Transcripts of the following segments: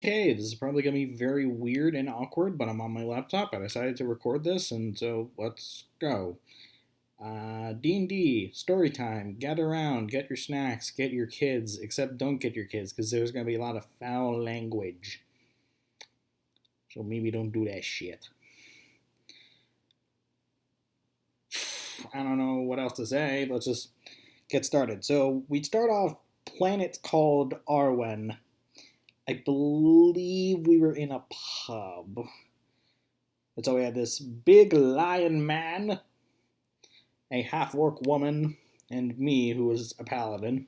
Okay, this is probably going to be very weird and awkward, but I'm on my laptop. I decided to record this, and so let's go. D&D, story time, gather around, get your snacks, get your kids, except don't get your kids, because there's going to be a lot of foul language. So maybe don't do that shit. I don't know what else to say. Let's just get started. So we start off planet called Arwen. I believe we were in a pub. And so we had this big lion man, a half orc woman, and me, who was a paladin.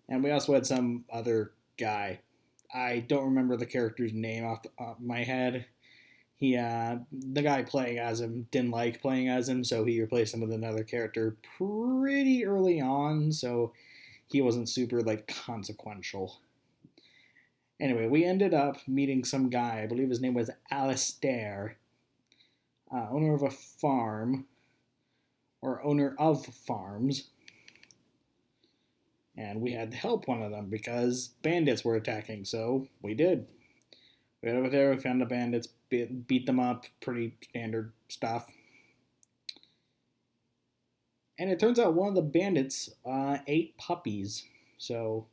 And we also had some other guy. I don't remember the character's name off my head. The guy playing as him didn't like playing as him, so he replaced him with another character pretty early on, so he wasn't super, consequential. Anyway, we ended up meeting some guy, I believe his name was Alistair, owner of a farm, or owner of farms, and we had to help one of them because bandits were attacking, so we did. We went over there, we found the bandits, beat them up, pretty standard stuff. And it turns out one of the bandits ate puppies, so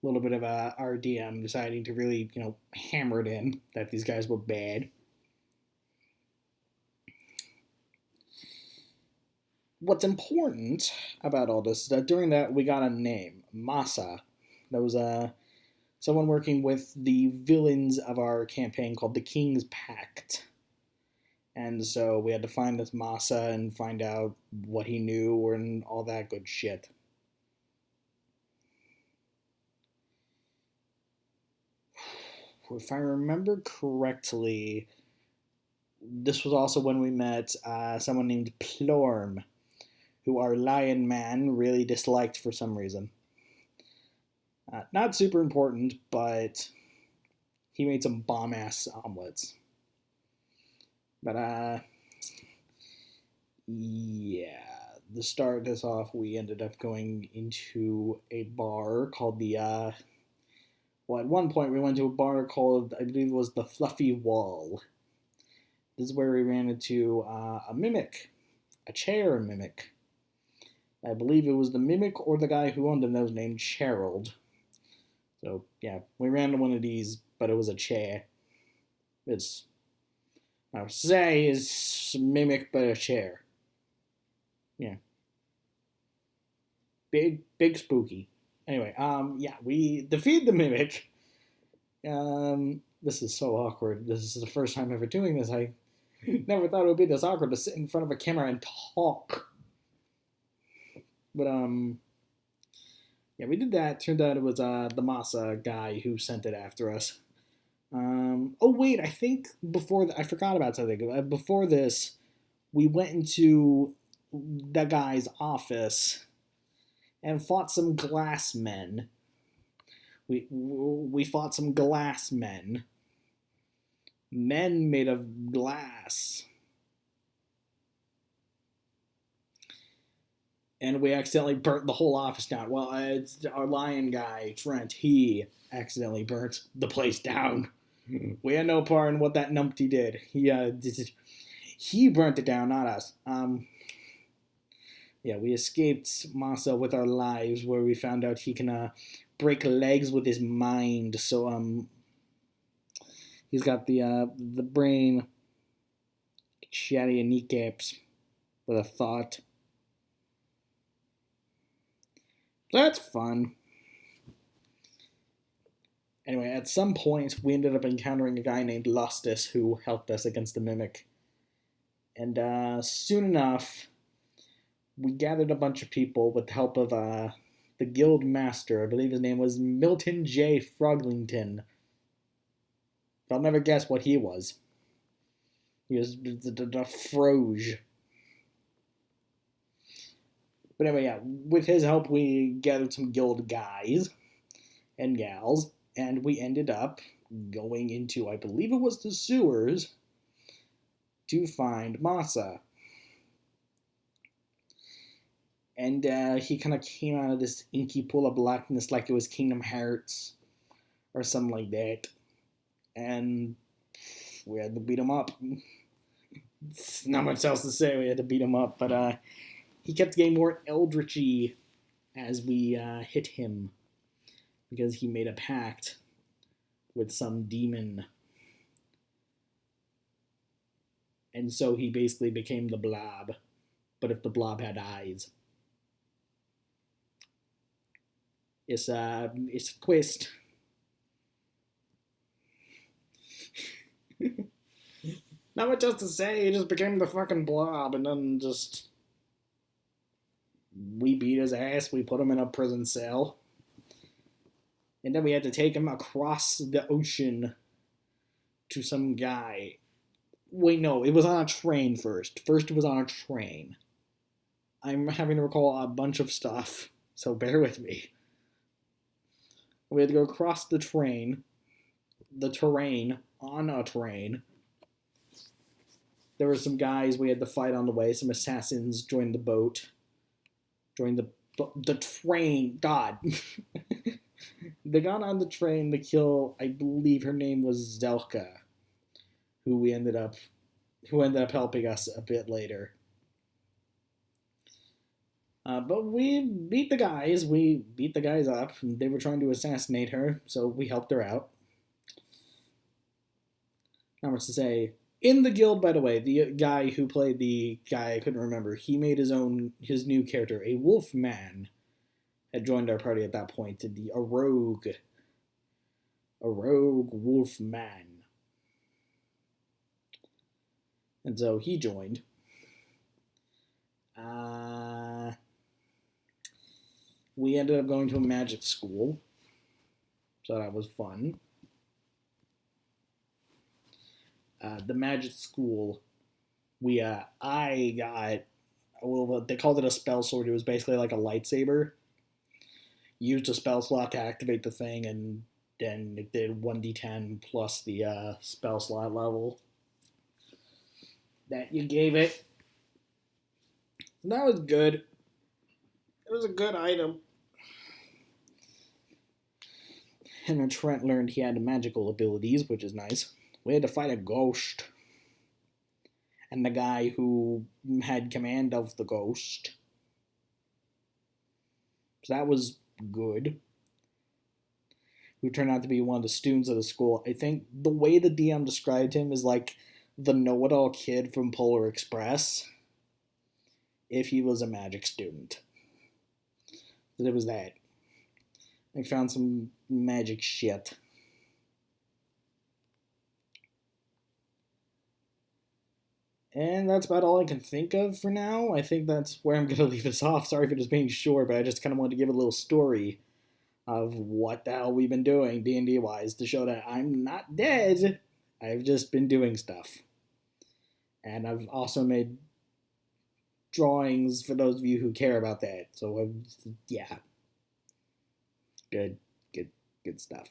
a little bit of a RDM deciding to really, hammer it in that these guys were bad. What's important about all this is that during that we got a name, Masa. That was someone working with the villains of our campaign called the King's Pact. And so we had to find this Masa and find out what he knew and all that good shit. If I remember correctly, this was also when we met someone named Plorm, who our lion man really disliked for some reason. Not super important, but he made some bomb ass omelets. But yeah. To start this off, we ended up going into a bar called well, at one point we went to a bar called, I believe it was the Fluffy Wall. This is where we ran into a mimic, a chair mimic. I believe it was the mimic or the guy who owned them that was named Gerald. So, yeah, we ran into one of these, but it was a chair. It's, I would say, is mimic, but a chair. Yeah. Big spooky. Anyway, yeah, we defeat the mimic. This is so awkward. This is the first time ever doing this. I never thought it would be this awkward to sit in front of a camera and talk. But yeah, we did that. Turned out it was the Masa guy who sent it after us. Oh wait, I think I forgot about something. Before this, we went into that guy's office and fought some glass men. We fought some glass men. Men made of glass. And we accidentally burnt the whole office down. Well, it's our lion guy, Trent. He accidentally burnt the place down. We had no part in what that numpty did. He burnt it down, not us. Yeah, we escaped Masa with our lives, where we found out he can break legs with his mind. So he's got the brain shatty and kneecaps with a thought. That's fun. Anyway, at some point, we ended up encountering a guy named Lustus who helped us against the Mimic. And soon enough, we gathered a bunch of people with the help of the guild master. I believe his name was Milton J. Froglington. I'll never guess what he was. He was the Froge. But anyway, yeah, with his help, we gathered some guild guys and gals, and we ended up going into, I believe it was the sewers, to find Masa. And he kind of came out of this inky pool of blackness like it was Kingdom Hearts or something like that. and we had to beat him up. Not much else to say. We had to beat him up, but he kept getting more eldritchy as we hit him because he made a pact with some demon. And so he basically became the blob, but if the blob had eyes. It's a twist. Not much else to say. He just became the fucking blob, and then just we beat his ass. We put him in a prison cell, and then we had to take him across the ocean to some guy. Wait, no, it was on a train first. First, it was on a train. I'm having to recall a bunch of stuff, so bear with me. We had to go across the terrain, on a train. There were some guys we had to fight on the way. Some assassins joined the boat. Joined the train. God. They got on the train to kill, I believe her name was Zelka, who ended up helping us a bit later. But we beat the guys. We beat the guys up. They were trying to assassinate her, so we helped her out. Not much to say. In the guild, by the way, the guy who played the guy I couldn't remember, he made his new character, a wolf man, had joined our party at that point. A rogue wolf man. And so he joined. We ended up going to a magic school, so that was fun. The magic school, I got, well, they called it a spell sword. It was basically like a lightsaber. Used a spell slot to activate the thing, and then it did 1d10 plus the spell slot level that you gave it. And that was good. It was a good item. And then Trent learned he had magical abilities, which is nice. We had to fight a ghost. And the guy who had command of the ghost. So that was good. Who turned out to be one of the students of the school. I think the way the DM described him is like the know-it-all kid from Polar Express. If he was a magic student. So it was that. I found some magic shit. And that's about all I can think of for now. I think that's where I'm going to leave this off. Sorry for just being short, but I just kind of wanted to give a little story of what the hell we've been doing D&D wise to show that I'm not dead. I've just been doing stuff. And I've also made drawings for those of you who care about that. So, yeah. Good stuff.